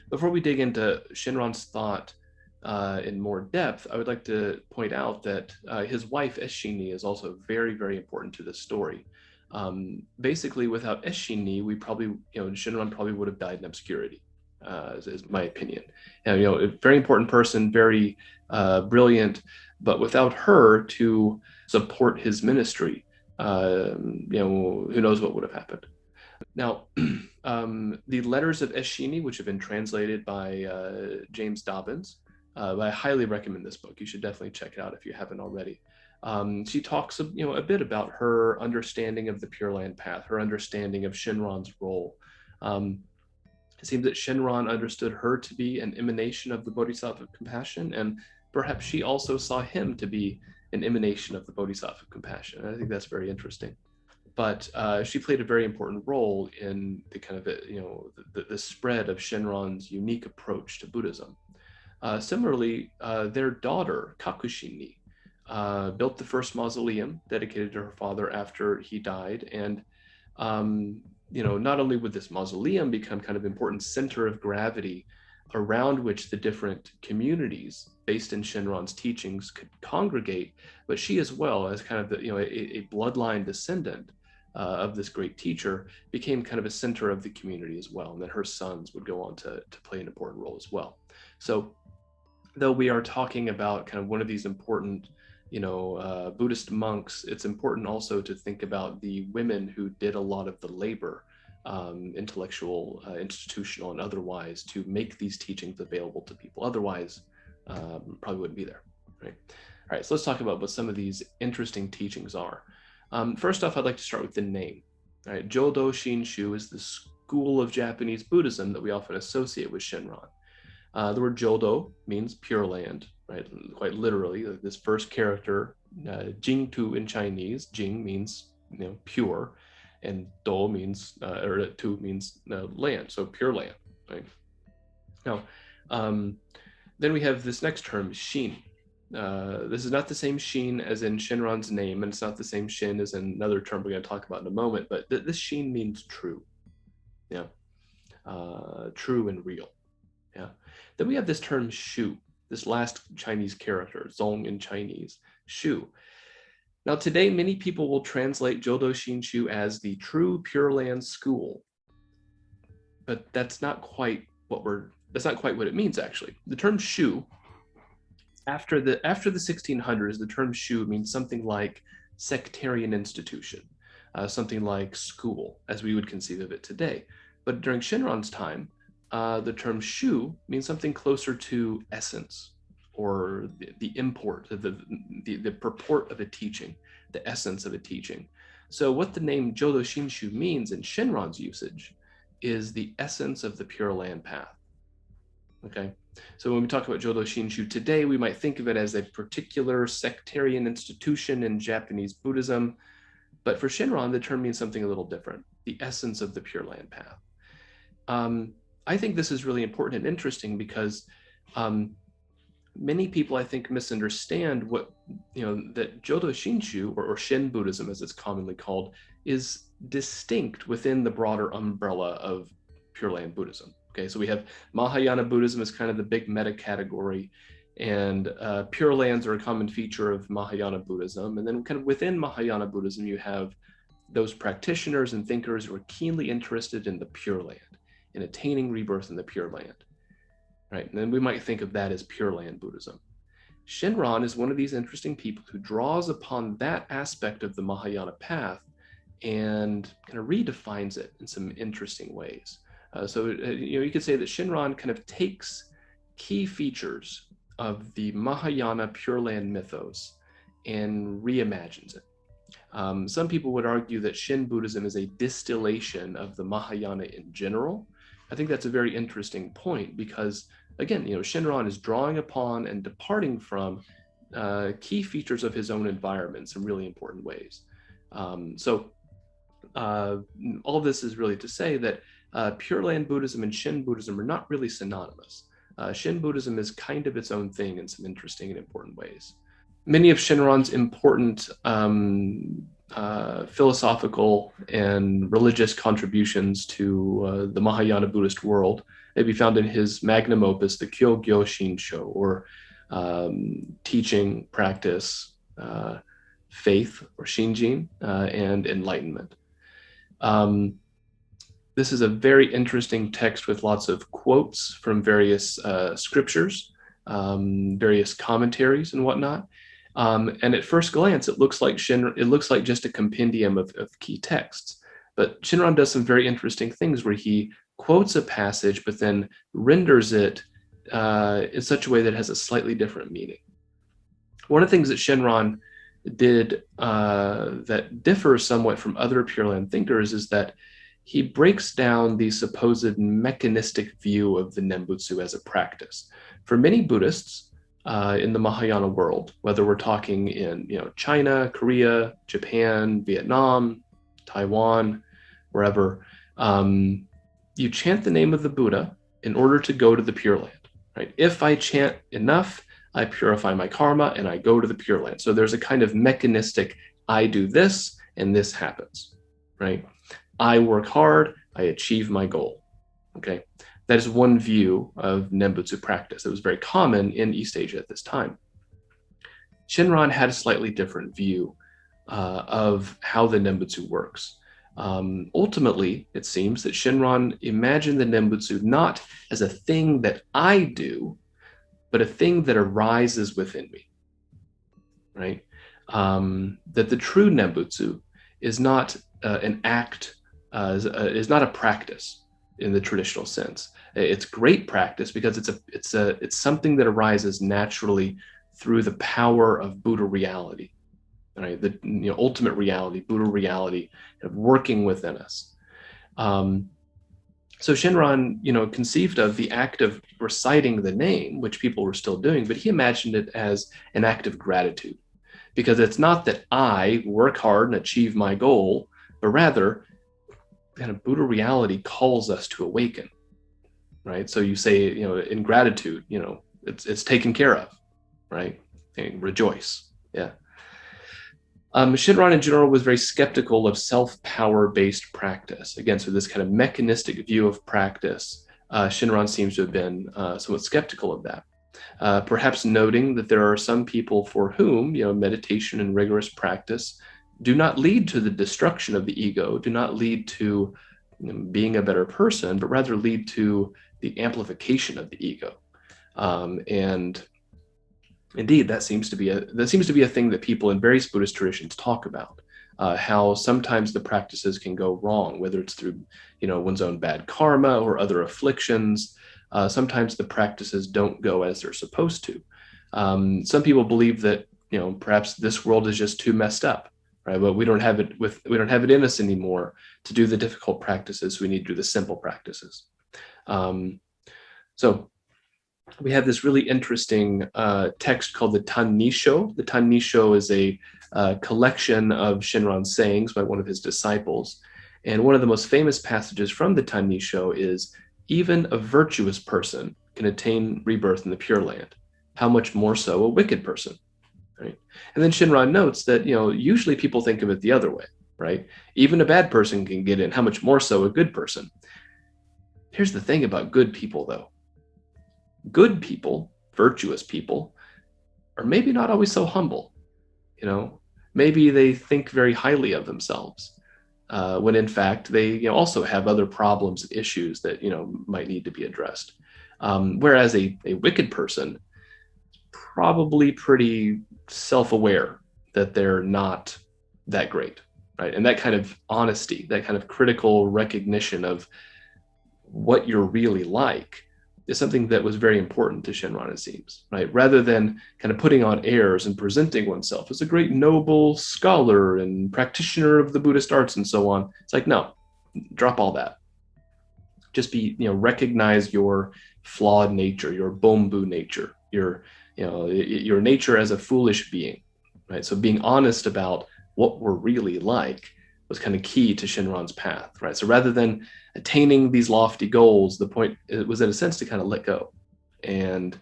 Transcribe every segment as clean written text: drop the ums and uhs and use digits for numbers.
Before we dig into Shinran's thought in more depth, I would like to point out that his wife Eshini is also very, very important to this story. Basically, without Eshini, we probably, Shinran probably would have died in obscurity, is my opinion. And a very important person, very brilliant, but without her to support his ministry, who knows what would have happened. Now, the Letters of Eshini, which have been translated by James Dobbins, I highly recommend this book. You should definitely check it out if you haven't already. She talks, a bit about her understanding of the Pure Land path, her understanding of Shinran's role. It seems that Shinran understood her to be an emanation of the Bodhisattva of compassion, and perhaps she also saw him to be an emanation of the Bodhisattva of compassion. And I think that's very interesting. But she played a very important role in the kind of the spread of Shinran's unique approach to Buddhism. Similarly, their daughter Kakushini built the first mausoleum dedicated to her father after he died, and not only would this mausoleum become kind of important center of gravity around which the different communities based in Shinran's teachings could congregate, but she as well, as kind of a bloodline descendant of this great teacher, became kind of a center of the community as well. And then her sons would go on to play an important role as well. So though we are talking about kind of one of these important, Buddhist monks, it's important also to think about the women who did a lot of the labor, intellectual, institutional, and otherwise, to make these teachings available to people. Otherwise, probably wouldn't be there, right? All right, so let's talk about what some of these interesting teachings are. First off, I'd like to start with the name. All right, Jodo Shinshu is the school of Japanese Buddhism that we often associate with Shinran. The word Jodo means pure land, right? Quite literally, this first character, Jingtu in Chinese, Jing means pure, and Do means Tu means land, so pure land, right? Now, then we have this next term, Shin. This is not the same Shin as in Shinran's name, and it's not the same Shin as in another term we're going to talk about in a moment, but this Shin means true. Yeah. True and real. Yeah. Then we have this term Shu, this last Chinese character, Zong in Chinese, Shu. Now, today, many people will translate Jodo Shinshu as the true Pure Land school, but that's not quite what it means, actually. The term Shu, after the 1600s, the term Shu means something like sectarian institution, something like school, as we would conceive of it today. But during Shinran's time, the term Shu means something closer to essence, or the import, the purport of a teaching, the essence of a teaching. So what the name Jodo Shinshu means in Shinran's usage is the essence of the Pure Land path. Okay, so when we talk about Jodo Shinshu today, we might think of it as a particular sectarian institution in Japanese Buddhism, but for Shinran, the term means something a little different, the essence of the Pure Land path. I think this is really important and interesting because many people, I think, misunderstand what, that Jodo Shinshu, or Shin Buddhism as it's commonly called, is distinct within the broader umbrella of Pure Land Buddhism. Okay, so we have Mahayana Buddhism as kind of the big meta category, and Pure Lands are a common feature of Mahayana Buddhism. And then kind of within Mahayana Buddhism, you have those practitioners and thinkers who are keenly interested in the Pure Land, in attaining rebirth in the Pure Land, right? And then we might think of that as Pure Land Buddhism. Shinran is one of these interesting people who draws upon that aspect of the Mahayana path and kind of redefines it in some interesting ways. So you could say that Shinran kind of takes key features of the Mahayana Pure Land mythos and reimagines it. Some people would argue that Shin Buddhism is a distillation of the Mahayana in general. I think that's a very interesting point because, again, Shinran is drawing upon and departing from key features of his own environment in some really important ways. So all this is really to say that Pure Land Buddhism and Shin Buddhism are not really synonymous. Shin Buddhism is kind of its own thing in some interesting and important ways. Many of Shinran's important philosophical and religious contributions to the Mahayana Buddhist world may be found in his magnum opus, the Jodo Shinshu, or teaching, practice, faith, or Shinjin, and enlightenment. This is a very interesting text with lots of quotes from various scriptures, various commentaries and whatnot. And at first glance, it looks like just a compendium of key texts. But Shinran does some very interesting things where he quotes a passage, but then renders it in such a way that it has a slightly different meaning. One of the things that Shinran did that differs somewhat from other Pure Land thinkers is that he breaks down the supposed mechanistic view of the Nembutsu as a practice. For many Buddhists in the Mahayana world, whether we're talking in China, Korea, Japan, Vietnam, Taiwan, wherever, you chant the name of the Buddha in order to go to the Pure Land. Right? If I chant enough, I purify my karma and I go to the Pure Land. So there's a kind of mechanistic, I do this and this happens, right? I work hard, I achieve my goal, okay? That is one view of Nembutsu practice. It was very common in East Asia at this time. Shinran had a slightly different view of how the Nembutsu works. Ultimately, it seems that Shinran imagined the Nembutsu not as a thing that I do, but a thing that arises within me, right? That the true Nembutsu is not an act, is not a practice in the traditional sense. It's great practice because it's something that arises naturally through the power of Buddha reality, right? The ultimate reality, Buddha reality, of working within us. So Shinran, conceived of the act of reciting the name, which people were still doing, but he imagined it as an act of gratitude, because it's not that I work hard and achieve my goal, but rather, kind of Buddha reality calls us to awaken, right? So you say, in gratitude, it's taken care of, right? And rejoice, yeah. Shinran in general was very skeptical of self-power-based practice. Again, so this kind of mechanistic view of practice, Shinran seems to have been somewhat skeptical of that. Perhaps noting that there are some people for whom, meditation and rigorous practice do not lead to the destruction of the ego, do not lead to being a better person, but rather lead to the amplification of the ego. And indeed, that seems to be a thing that people in various Buddhist traditions talk about. How sometimes the practices can go wrong, whether it's through one's own bad karma or other afflictions. Sometimes the practices don't go as they're supposed to. Some people believe that perhaps this world is just too messed up, right? But we don't have it in us anymore to do the difficult practices. We need to do the simple practices. So we have this really interesting text called the Tan-Nisho. The Tan-Nisho is a collection of Shinran's sayings by one of his disciples. And one of the most famous passages from the Tan-Nisho is, even a virtuous person can attain rebirth in the Pure Land. How much more so a wicked person, right? And then Shinran notes that, usually people think of it the other way, right? Even a bad person can get in. How much more so a good person? Here's the thing about good people, though. Good people, virtuous people, are maybe not always so humble. Maybe they think very highly of themselves, when in fact they also have other problems and issues that might need to be addressed. Whereas a wicked person is probably pretty self-aware that they're not that great, right? And that kind of honesty, that kind of critical recognition of what you're really like, is something that was very important to Shinran, it seems, right? Rather than kind of putting on airs and presenting oneself as a great noble scholar and practitioner of the Buddhist arts and so on. It's like, no, drop all that. Just be, recognize your flawed nature, your bombu nature, your nature as a foolish being, right? So being honest about what we're really like was kind of key to Shinran's path, right? So rather than attaining these lofty goals, the point was, in a sense, to kind of let go and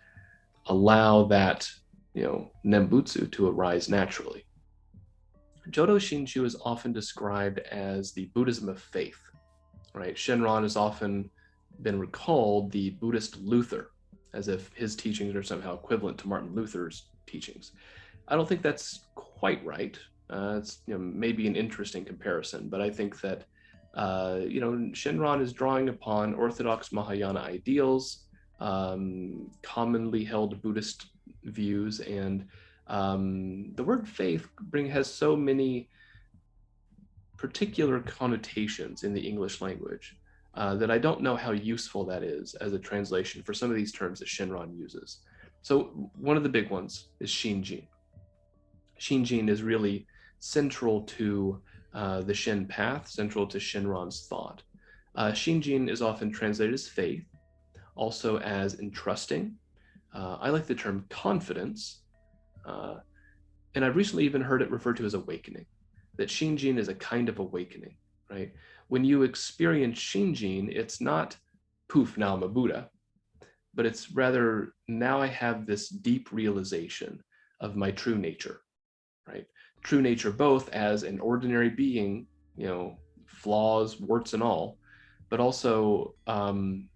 allow that, Nembutsu to arise naturally. Jodo Shinshu is often described as the Buddhism of Faith, right? Shinran has often been recalled the Buddhist Luther, as if his teachings are somehow equivalent to Martin Luther's teachings. I don't think that's quite right. It's maybe an interesting comparison, but I think that Shinran is drawing upon Orthodox Mahayana ideals, commonly held Buddhist views, and the word faith has so many particular connotations in the English language that I don't know how useful that is as a translation for some of these terms that Shinran uses. So one of the big ones is Shinjin. Shinjin is really central to the Shin path, central to Shinran's thought. Shinjin is often translated as faith, also as entrusting. I like the term confidence, and I've recently even heard it referred to as awakening, that Shinjin is a kind of awakening, right? When you experience Shinjin, it's not poof, now I'm a Buddha, but it's rather, now I have this deep realization of my true nature, right? True nature, both as an ordinary being, flaws, warts and all, but also, an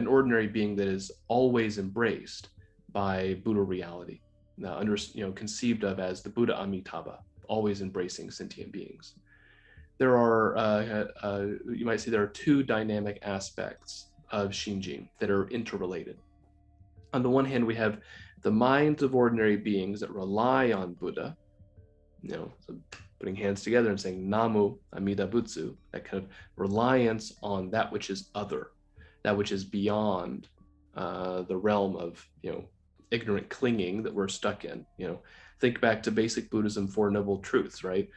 ordinary being that is always embraced by Buddha reality, conceived of as the Buddha Amitabha, always embracing sentient beings. There are, you might say, there are two dynamic aspects of Shinjin that are interrelated. On the one hand, we have the minds of ordinary beings that rely on Buddha, so putting hands together and saying Namu Amida Butsu, that kind of reliance on that which is other, that which is beyond the realm of ignorant clinging that we're stuck in. Think back to basic Buddhism, Four Noble Truths, right?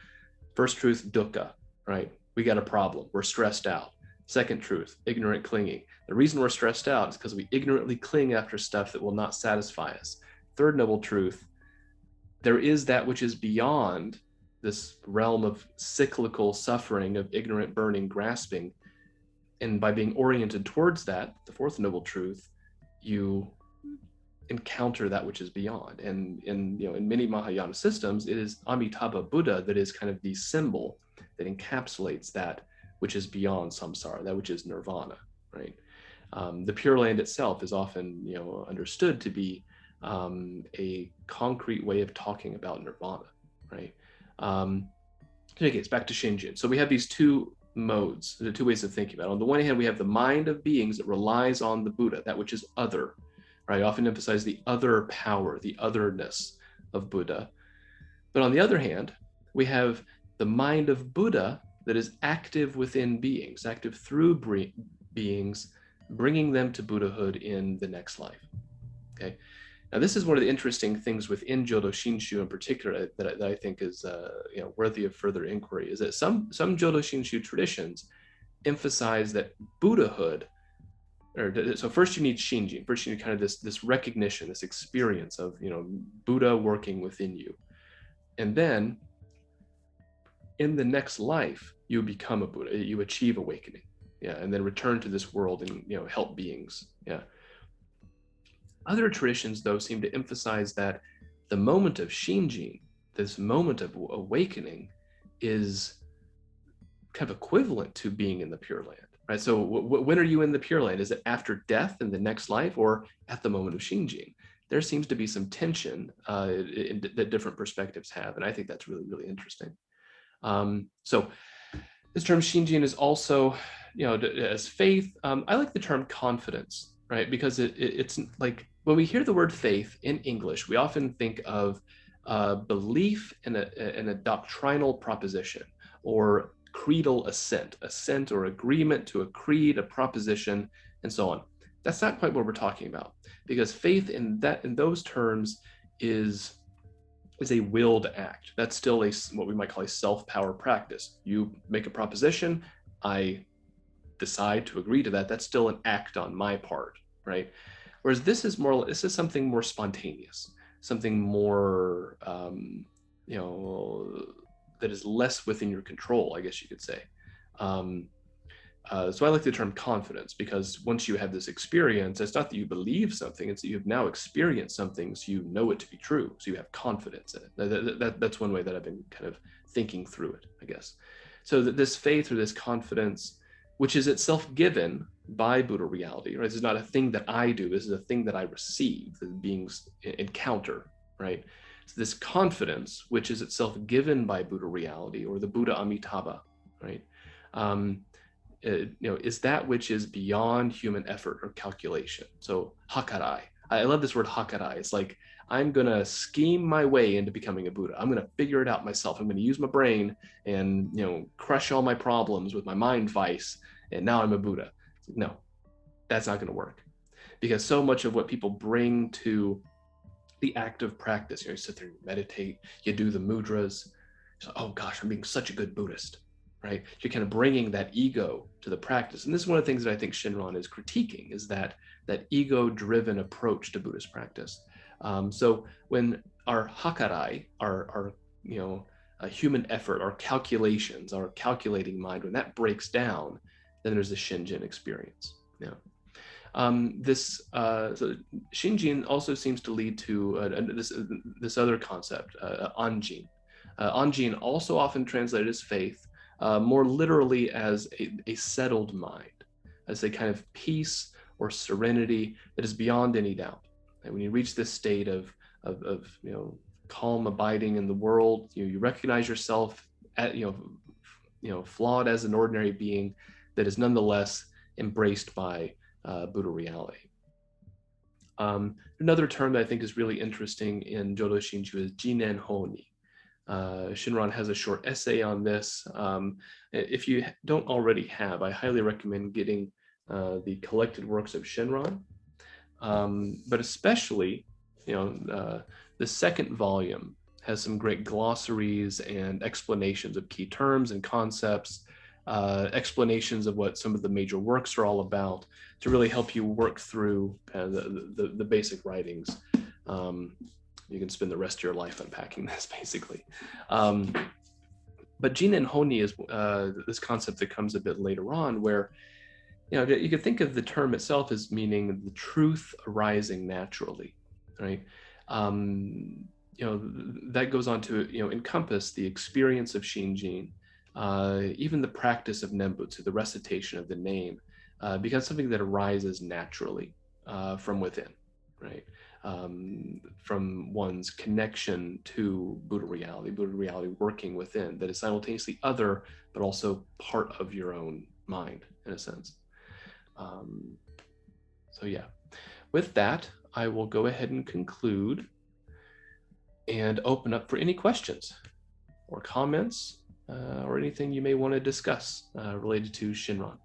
First truth, dukkha, right? We got a problem, we're stressed out. Second truth, ignorant clinging. The reason we're stressed out is because we ignorantly cling after stuff that will not satisfy us. Third noble truth, there is that which is beyond this realm of cyclical suffering, of ignorant burning, grasping. And by being oriented towards that, the fourth noble truth, you encounter that which is beyond. And in many Mahayana systems, it is Amitabha Buddha that is kind of the symbol that encapsulates that which is beyond samsara, that which is nirvana, right? The Pure Land itself is often understood to be a concrete way of talking about nirvana, right? In any case, back to Shinjin. So we have these two modes, the two ways of thinking about it. On the one hand, we have the mind of beings that relies on the Buddha, that which is other, right? I often emphasize the other power, the otherness of Buddha. But on the other hand, we have the mind of Buddha that is active within beings, active through beings, bringing them to Buddhahood in the next life, okay? Now, this is one of the interesting things within Jodo Shinshu in particular that I think is worthy of further inquiry, is that some Jodo Shinshu traditions emphasize that Buddhahood, so first you need Shinjin, first you need kind of this recognition, this experience of Buddha working within you, and then in the next life you become a Buddha, you achieve awakening, and then return to this world and help beings, Other traditions, though, seem to emphasize that the moment of Shinjin, this moment of awakening, is kind of equivalent to being in the Pure Land, right? So when are you in the Pure Land? Is it after death in the next life or at the moment of Shinjin? There seems to be some tension that different perspectives have, and I think that's really, really interesting. So this term Shinjin is also, as faith. I like the term confidence, right? Because it's like, when we hear the word faith in English, we often think of belief in a doctrinal proposition or creedal assent or agreement to a creed, a proposition, and so on. That's not quite what we're talking about, because faith in those terms is a willed act. That's still what we might call a self-power practice. You make a proposition, I decide to agree to that. That's still an act on my part, right? Whereas this is something more spontaneous, something more, that is less within your control, I guess you could say. So I like the term confidence, because once you have this experience, it's not that you believe something, it's that you've now experienced something, so you know it to be true, so you have confidence in it. That's one way that I've been kind of thinking through it, I guess. So that this faith or this confidence, which is itself given by Buddha reality, right? This is not a thing that I do, this is a thing that I receive, that beings encounter, right? So this confidence, which is itself given by Buddha reality, or the Buddha Amitabha, right? Is that which is beyond human effort or calculation. So hakarai. I love this word hakarai. It's like, I'm going to scheme my way into becoming a Buddha. I'm going to figure it out myself. I'm going to use my brain and, crush all my problems with my mind vice. And now I'm a Buddha. No, that's not going to work. Because so much of what people bring to the act of practice, you sit there, you meditate, you do the mudras. So, oh gosh, I'm being such a good Buddhist. Right? You're kind of bringing that ego to the practice. And this is one of the things that I think Shinran is critiquing, is that ego-driven approach to Buddhist practice. So when our hakarai, our human effort, our calculations, our calculating mind, when that breaks down, then there's the Shinjin experience. Yeah. So Shinjin also seems to lead to this other concept, Anjin. Anjin, also often translated as faith, more literally as a settled mind, as a kind of peace or serenity that is beyond any doubt. And when you reach this state of calm abiding in the world, you recognize yourself at flawed as an ordinary being that is nonetheless embraced by Buddha reality. Another term that I think is really interesting in Jodo Shinshu is Jinen Honi. Shinran has a short essay on this. If you don't already have, I highly recommend getting the collected works of Shinran, but especially, the second volume has some great glossaries and explanations of key terms and concepts, explanations of what some of the major works are all about, to really help you work through the basic writings. You can spend the rest of your life unpacking this, basically. But Jin and Honi is this concept that comes a bit later on, where you could think of the term itself as meaning the truth arising naturally, right? That goes on to encompass the experience of Shinjin, even the practice of Nembutsu, the recitation of the name, becomes something that arises naturally from within, right? From one's connection to Buddha reality working within, that is simultaneously other, but also part of your own mind, in a sense. So yeah, with that, I will go ahead and conclude and open up for any questions or comments or anything you may want to discuss related to Shinran.